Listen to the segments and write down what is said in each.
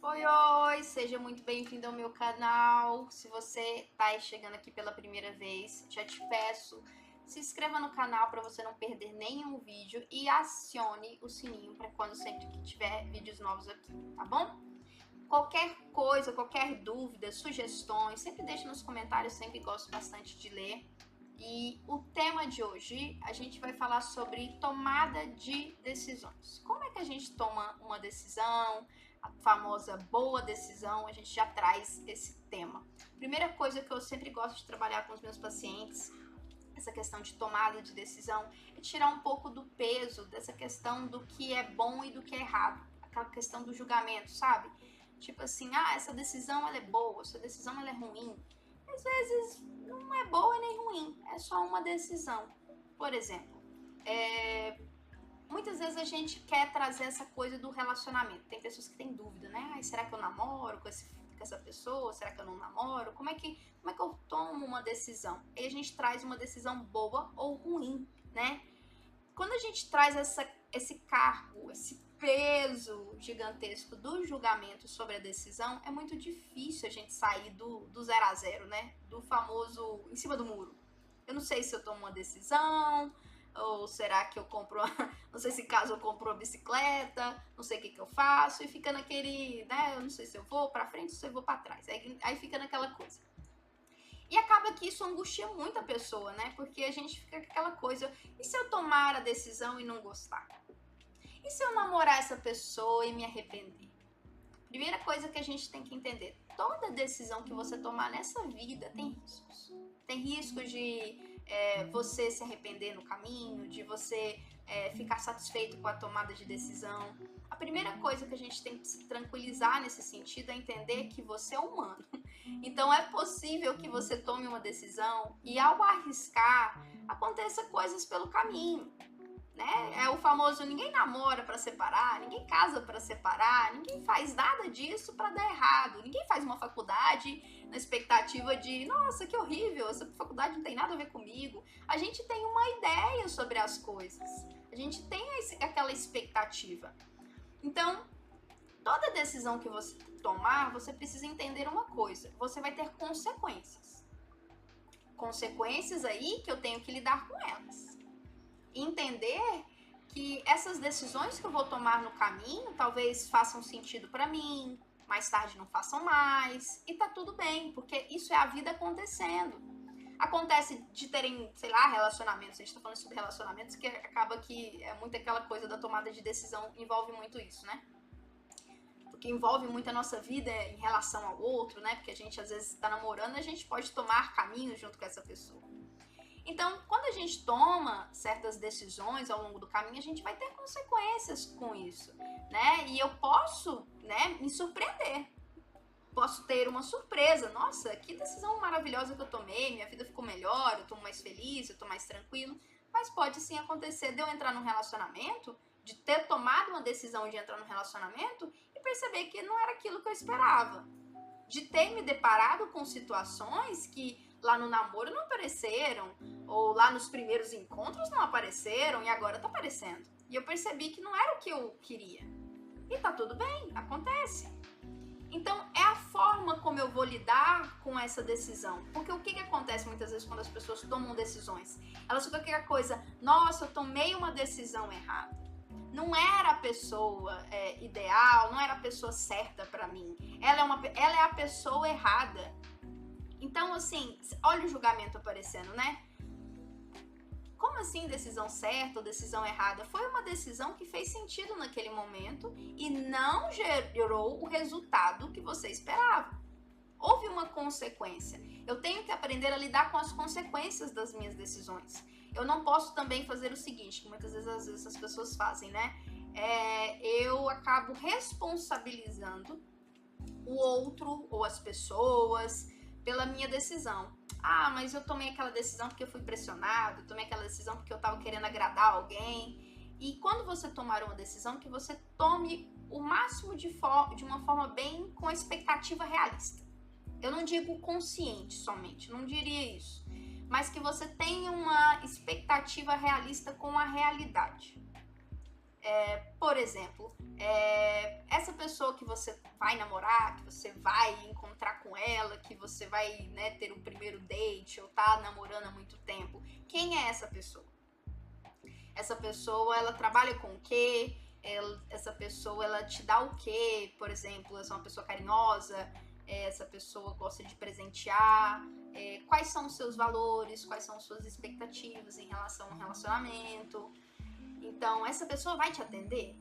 Oi, oi, seja muito bem-vindo ao meu canal. Se você está chegando aqui pela primeira vez, já te peço, se inscreva no canal para você não perder nenhum vídeo e acione o sininho para quando sempre que tiver vídeos novos aqui, tá bom? Qualquer coisa, qualquer dúvida, sugestões, sempre deixe nos comentários, sempre gosto bastante de ler. E o tema de hoje, a gente vai falar sobre tomada de decisões. Como é que a gente toma uma decisão, a famosa boa decisão, a gente já traz esse tema. Primeira coisa que eu sempre gosto de trabalhar com os meus pacientes, essa questão de tomada de decisão, é tirar um pouco do peso dessa questão do que é bom e do que é errado. Aquela questão do julgamento, sabe? Tipo assim, essa decisão ela é boa, essa decisão ela é ruim. Às vezes não é boa nem ruim, é só uma decisão. Por exemplo, muitas vezes a gente quer trazer essa coisa do relacionamento. Tem pessoas que têm dúvida, né? Será que eu namoro com essa pessoa? Será que eu não namoro? Como é que eu tomo uma decisão? E a gente traz uma decisão boa ou ruim, né? Quando a gente traz esse cargo, esse peso gigantesco do julgamento sobre a decisão, é muito difícil a gente sair do 0 a 0, né? Do famoso em cima do muro. Eu não sei se eu tomo uma decisão, ou será que eu compro, não sei se caso eu compro uma bicicleta, não sei o que eu faço, e fica naquele, né, eu não sei se eu vou pra frente ou se eu vou pra trás, aí fica naquela coisa. E acaba que isso angustia muito a pessoa, né, porque a gente fica com aquela coisa, e se eu tomar a decisão e não gostar? E se eu namorar essa pessoa e me arrepender? Primeira coisa que a gente tem que entender, toda decisão que você tomar nessa vida tem riscos. Tem riscos de você se arrepender no caminho, de você ficar satisfeito com a tomada de decisão. A primeira coisa que a gente tem que se tranquilizar nesse sentido é entender que você é humano. Então é possível que você tome uma decisão e ao arriscar, aconteça coisas pelo caminho. Né? É o famoso ninguém namora para separar, ninguém casa para separar, ninguém faz nada disso para dar errado, ninguém faz uma faculdade na expectativa de nossa, que horrível, essa faculdade não tem nada a ver comigo. A gente tem uma ideia sobre as coisas, a gente tem aquela expectativa. Então, toda decisão que você tomar, você precisa entender uma coisa, você vai ter consequências. Consequências aí que eu tenho que lidar com elas. Entender que essas decisões que eu vou tomar no caminho talvez façam sentido para mim, mais tarde não façam mais, e tá tudo bem, porque isso é a vida acontecendo. Acontece de terem, sei lá, relacionamentos, a gente tá falando sobre relacionamentos, que acaba que é muito aquela coisa da tomada de decisão, envolve muito isso, né? Porque envolve muito a nossa vida em relação ao outro, né? Porque a gente às vezes tá namorando, a gente pode tomar caminhos junto com essa pessoa. Então, quando a gente toma certas decisões ao longo do caminho, a gente vai ter consequências com isso, né? E eu posso, né, me surpreender. Posso ter uma surpresa. Nossa, que decisão maravilhosa que eu tomei, minha vida ficou melhor, eu tô mais feliz, eu tô mais tranquilo. Mas pode sim acontecer de eu entrar num relacionamento, de ter tomado uma decisão de entrar num relacionamento e perceber que não era aquilo que eu esperava. De ter me deparado com situações que lá no namoro não apareceram, ou lá nos primeiros encontros não apareceram, e agora tá aparecendo. E eu percebi que não era o que eu queria. E tá tudo bem, acontece. Então, é a forma como eu vou lidar com essa decisão. Porque o que acontece muitas vezes quando as pessoas tomam decisões? Elas ficam com aquela coisa, nossa, eu tomei uma decisão errada. Não era a pessoa ideal, não era a pessoa certa para mim. Ela é a pessoa errada. Então, assim, olha o julgamento aparecendo, né? Como assim decisão certa ou decisão errada? Foi uma decisão que fez sentido naquele momento e não gerou o resultado que você esperava. Houve uma consequência. Eu tenho que aprender a lidar com as consequências das minhas decisões. Eu não posso também fazer o seguinte, que muitas vezes às vezes as pessoas fazem, né? Eu acabo responsabilizando o outro ou as pessoas pela minha decisão. Mas eu tomei aquela decisão porque eu fui pressionado, tomei aquela decisão porque eu estava querendo agradar alguém. E quando você tomar uma decisão, que você tome o máximo de uma forma bem com a expectativa realista. Eu não digo consciente somente, não diria isso. Mas que você tenha uma expectativa realista com a realidade. Por exemplo, essa pessoa pessoa que você vai namorar, que você vai encontrar com ela, que você vai, né, ter um primeiro date ou tá namorando há muito tempo, quem é essa pessoa? Essa pessoa, ela trabalha com o quê? Essa pessoa, ela te dá o quê? Por exemplo, essa é uma pessoa carinhosa, essa pessoa gosta de presentear, quais são os seus valores, quais são as suas expectativas em relação ao relacionamento. Então, essa pessoa vai te atender?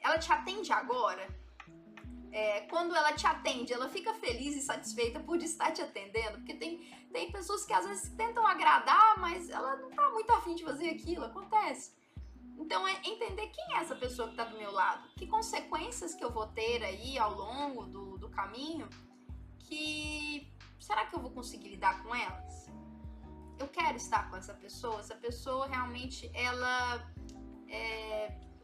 Ela te atende agora? Quando ela te atende, ela fica feliz e satisfeita por estar te atendendo? Porque tem pessoas que às vezes tentam agradar, mas ela não tá muito afim de fazer aquilo, acontece. Então, é entender quem é essa pessoa que tá do meu lado, que consequências que eu vou ter aí ao longo do caminho, que será que eu vou conseguir lidar com elas? Eu quero estar com essa pessoa realmente, ela,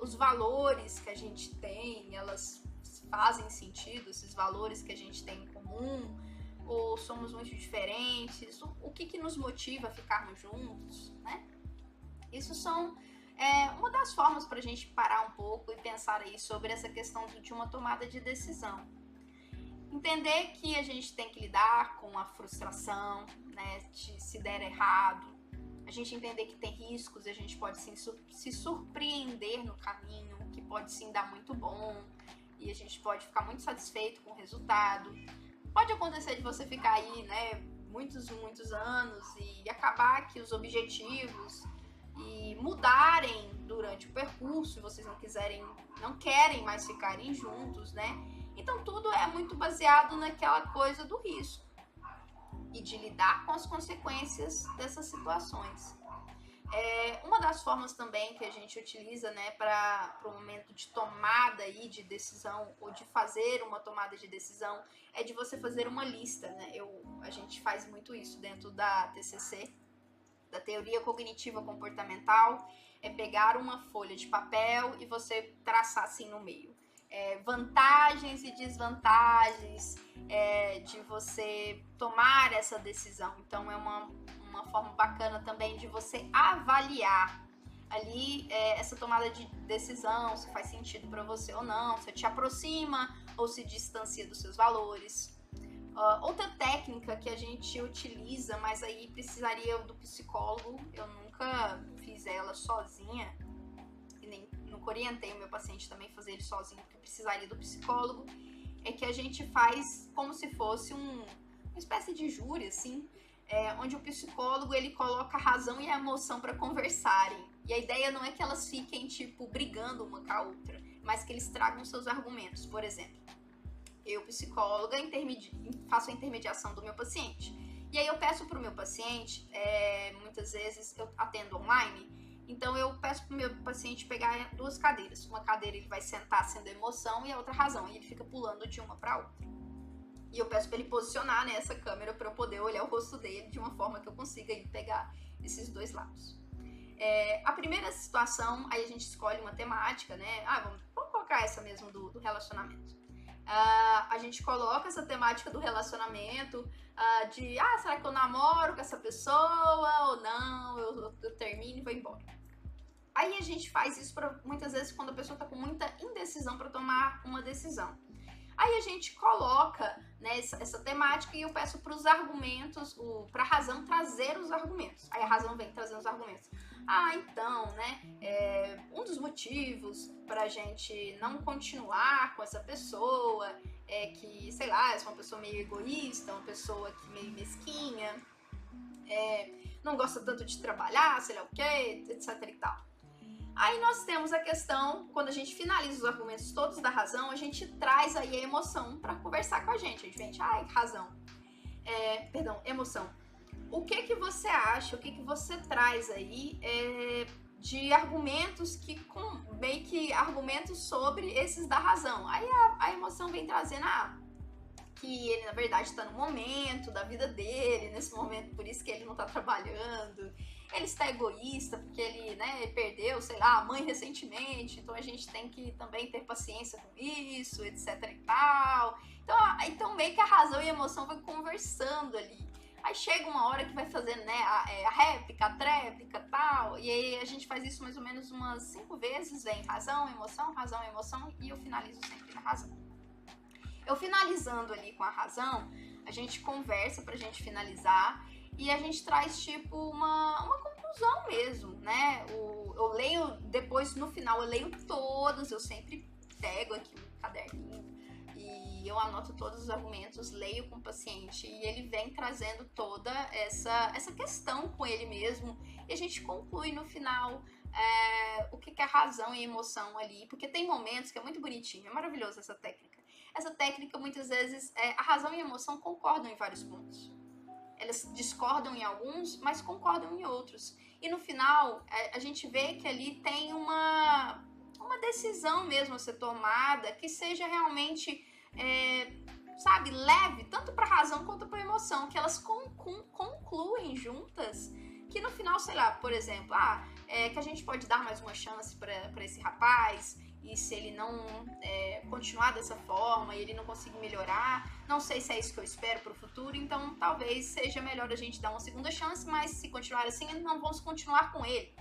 os valores que a gente tem, elas fazem sentido, esses valores que a gente tem em comum, ou somos muito diferentes, o que nos motiva a ficarmos juntos, né? Isso são uma das formas para a gente parar um pouco e pensar aí sobre essa questão de uma tomada de decisão. Entender que a gente tem que lidar com a frustração, né, se der errado, a gente entender que tem riscos e a gente pode sim se surpreender no caminho, que pode sim dar muito bom, e a gente pode ficar muito satisfeito com o resultado. Pode acontecer de você ficar aí, né, muitos anos e acabar que os objetivos e mudarem durante o percurso, vocês não querem mais ficarem juntos, né? Então tudo é muito baseado naquela coisa do risco e de lidar com as consequências dessas situações. Uma das formas também que a gente utiliza, né, para o momento de tomada aí de decisão ou de fazer uma tomada de decisão é de você fazer uma lista, né? A gente faz muito isso dentro da TCC, da teoria cognitiva comportamental, é pegar uma folha de papel e você traçar assim no meio. Vantagens e desvantagens de você tomar essa decisão. Então é uma forma bacana também de você avaliar ali essa tomada de decisão, se faz sentido para você ou não, se te aproxima ou se distancia dos seus valores. Outra técnica que a gente utiliza, mas aí precisaria do psicólogo, eu nunca fiz ela sozinha, e nem nunca orientei o meu paciente também a fazer ele sozinho, porque precisaria do psicólogo, é que a gente faz como se fosse uma espécie de júri, assim, onde o psicólogo ele coloca a razão e a emoção para conversarem. E a ideia não é que elas fiquem, tipo, brigando uma com a outra, mas que eles tragam seus argumentos. Por exemplo, eu, psicóloga, faço a intermediação do meu paciente. E aí eu peço para o meu paciente, muitas vezes eu atendo online, então eu peço para o meu paciente pegar 2 cadeiras. Uma cadeira ele vai sentar sendo emoção e a outra razão, e ele fica pulando de uma para outra. E eu peço para ele posicionar nessa câmera para eu poder olhar o rosto dele de uma forma que eu consiga aí pegar esses 2 lados. A primeira situação, aí a gente escolhe uma temática, né? Vamos colocar essa mesmo do relacionamento. A gente coloca essa temática do relacionamento, será que eu namoro com essa pessoa ou não, eu termino e vou embora. Aí a gente faz isso muitas vezes quando a pessoa está com muita indecisão para tomar uma decisão. Aí a gente coloca, né, essa temática e eu peço para os argumentos, para a razão trazer os argumentos. Aí a razão vem trazendo os argumentos. Então, né, um dos motivos para a gente não continuar com essa pessoa é que, sei lá, é uma pessoa meio egoísta, uma pessoa que meio mesquinha, não gosta tanto de trabalhar, sei lá o quê, etc e tal. Aí nós temos a questão, quando a gente finaliza os argumentos todos da razão, a gente traz aí a emoção para conversar com a gente. A gente vem, emoção. O que você acha, o que você traz aí de argumentos meio que argumentos sobre esses da razão. Aí a emoção vem trazendo, que ele na verdade está no momento da vida dele, nesse momento, por isso que ele não está trabalhando. Ele está egoísta porque ele, né, perdeu, sei lá, a mãe recentemente, então a gente tem que também ter paciência com isso, etc e tal. Então meio que a razão e a emoção vão conversando ali. Aí chega uma hora que vai fazendo, né, a réplica, a tréplica e tal, e aí a gente faz isso mais ou menos umas 5 vezes, vem razão, emoção, e eu finalizo sempre na razão. Então, finalizando ali com a razão, a gente conversa pra gente finalizar e a gente traz, tipo, uma conclusão mesmo, né? Eu leio, depois, no final, eu leio todas, eu sempre pego aqui um caderninho e eu anoto todos os argumentos, leio com o paciente e ele vem trazendo toda essa questão com ele mesmo e a gente conclui no final o que é razão e emoção ali, porque tem momentos que é muito bonitinho, é maravilhoso essa técnica. Essa técnica, muitas vezes, a razão e a emoção concordam em vários pontos. Elas discordam em alguns, mas concordam em outros. E no final, a gente vê que ali tem uma decisão mesmo a ser tomada que seja realmente, sabe, leve, tanto para a razão quanto para a emoção, que elas concluem juntas, que no final, sei lá, por exemplo, que a gente pode dar mais uma chance para esse rapaz, e se ele não continuar dessa forma e ele não conseguir melhorar, não sei se é isso que eu espero para o futuro, então talvez seja melhor a gente dar uma segunda chance, mas se continuar assim, não vamos continuar com ele.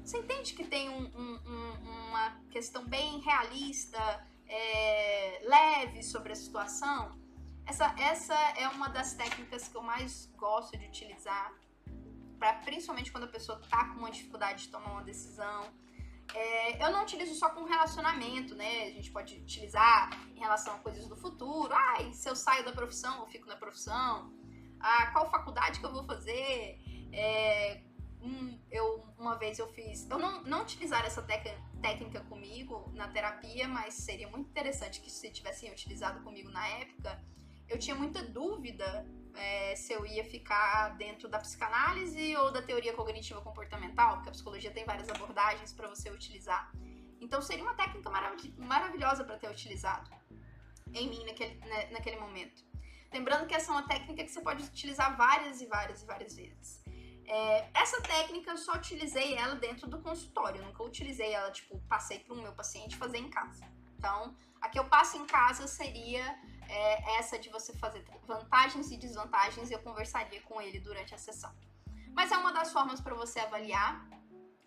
Você entende que tem uma questão bem realista, leve sobre a situação? Essa é uma das técnicas que eu mais gosto de utilizar, principalmente quando a pessoa está com uma dificuldade de tomar uma decisão. Eu não utilizo só com relacionamento, né? A gente pode utilizar em relação a coisas do futuro. Se eu saio da profissão, eu fico na profissão. Qual faculdade que eu vou fazer? Uma vez eu fiz... Eu não utilizar essa técnica comigo na terapia, mas seria muito interessante que se tivessem utilizado comigo na época. Eu tinha muita dúvida se eu ia ficar dentro da psicanálise ou da teoria cognitiva comportamental, porque a psicologia tem várias abordagens para você utilizar. Então seria uma técnica maravilhosa para ter utilizado em mim naquele momento. Lembrando que essa é uma técnica que você pode utilizar várias e várias e várias vezes. Essa técnica eu só utilizei ela dentro do consultório, eu nunca utilizei ela, tipo, passei para o meu paciente fazer em casa. Então, a que eu passo em casa seria essa de você fazer vantagens e desvantagens, e eu conversaria com ele durante a sessão. Mas é uma das formas para você avaliar.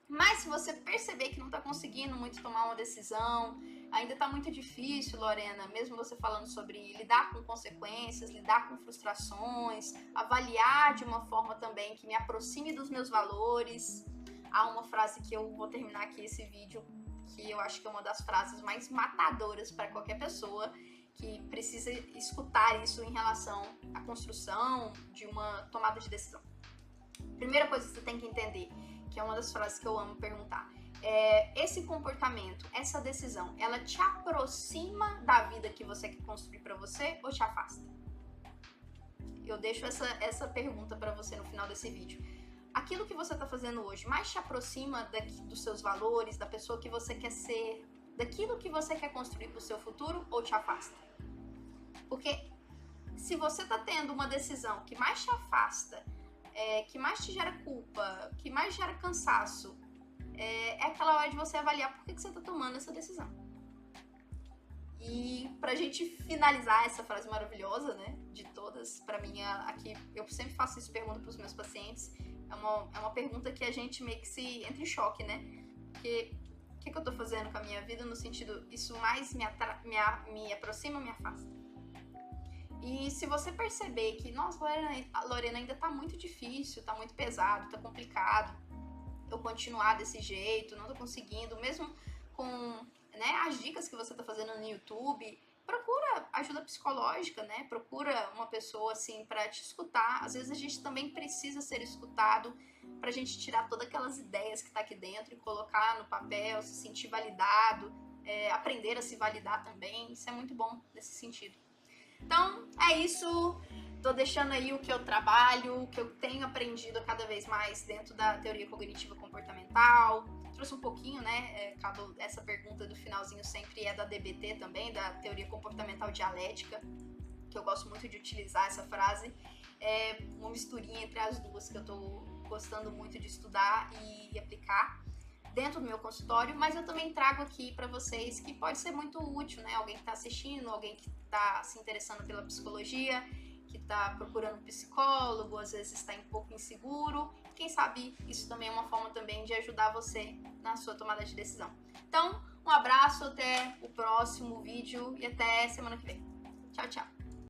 Mas se você perceber que não está conseguindo muito tomar uma decisão, ainda está muito difícil, Lorena, mesmo você falando sobre lidar com consequências, lidar com frustrações, avaliar de uma forma também que me aproxime dos meus valores. Há uma frase que eu vou terminar aqui esse vídeo, que eu acho que é uma das frases mais matadoras para qualquer pessoa que precisa escutar isso em relação à construção de uma tomada de decisão. Primeira coisa que você tem que entender, que é uma das frases que eu amo perguntar, esse comportamento, essa decisão, ela te aproxima da vida que você quer construir para você ou te afasta? Eu deixo essa pergunta para você no final desse vídeo. Aquilo que você está fazendo hoje mais te aproxima dos seus valores, da pessoa que você quer ser, daquilo que você quer construir para o seu futuro, ou te afasta? Porque se você está tendo uma decisão que mais te afasta, que mais te gera culpa, que mais gera cansaço, é aquela hora de você avaliar por que você está tomando essa decisão. E pra gente finalizar essa frase maravilhosa, né, de todas, pra mim, aqui, eu sempre faço isso, pergunta pros meus pacientes, é uma pergunta que a gente meio que se entra em choque, né, porque o que eu tô fazendo com a minha vida no sentido, isso mais me aproxima ou me afasta? E se você perceber que, nossa, Lorena, ainda tá muito difícil, tá muito pesado, tá complicado eu continuar desse jeito, não tô conseguindo, mesmo com, né, as dicas que você tá fazendo no YouTube, procura ajuda psicológica, né? Procura uma pessoa assim para te escutar. Às vezes a gente também precisa ser escutado pra gente tirar todas aquelas ideias que tá aqui dentro e colocar no papel, se sentir validado, aprender a se validar também. Isso é muito bom nesse sentido. Então, é isso. Tô deixando aí o que eu trabalho, o que eu tenho aprendido cada vez mais dentro da teoria cognitiva comportamental. Trouxe um pouquinho, né? Essa pergunta do finalzinho sempre é da DBT também, da teoria comportamental dialética, que eu gosto muito de utilizar essa frase. É uma misturinha entre as duas que eu tô gostando muito de estudar e aplicar dentro do meu consultório, mas eu também trago aqui para vocês que pode ser muito útil, né? Alguém que tá assistindo, alguém que tá se interessando pela psicologia, que tá procurando um psicólogo, às vezes está um pouco inseguro. Quem sabe isso também é uma forma também de ajudar você na sua tomada de decisão. Então, um abraço, até o próximo vídeo e até semana que vem. Tchau, tchau.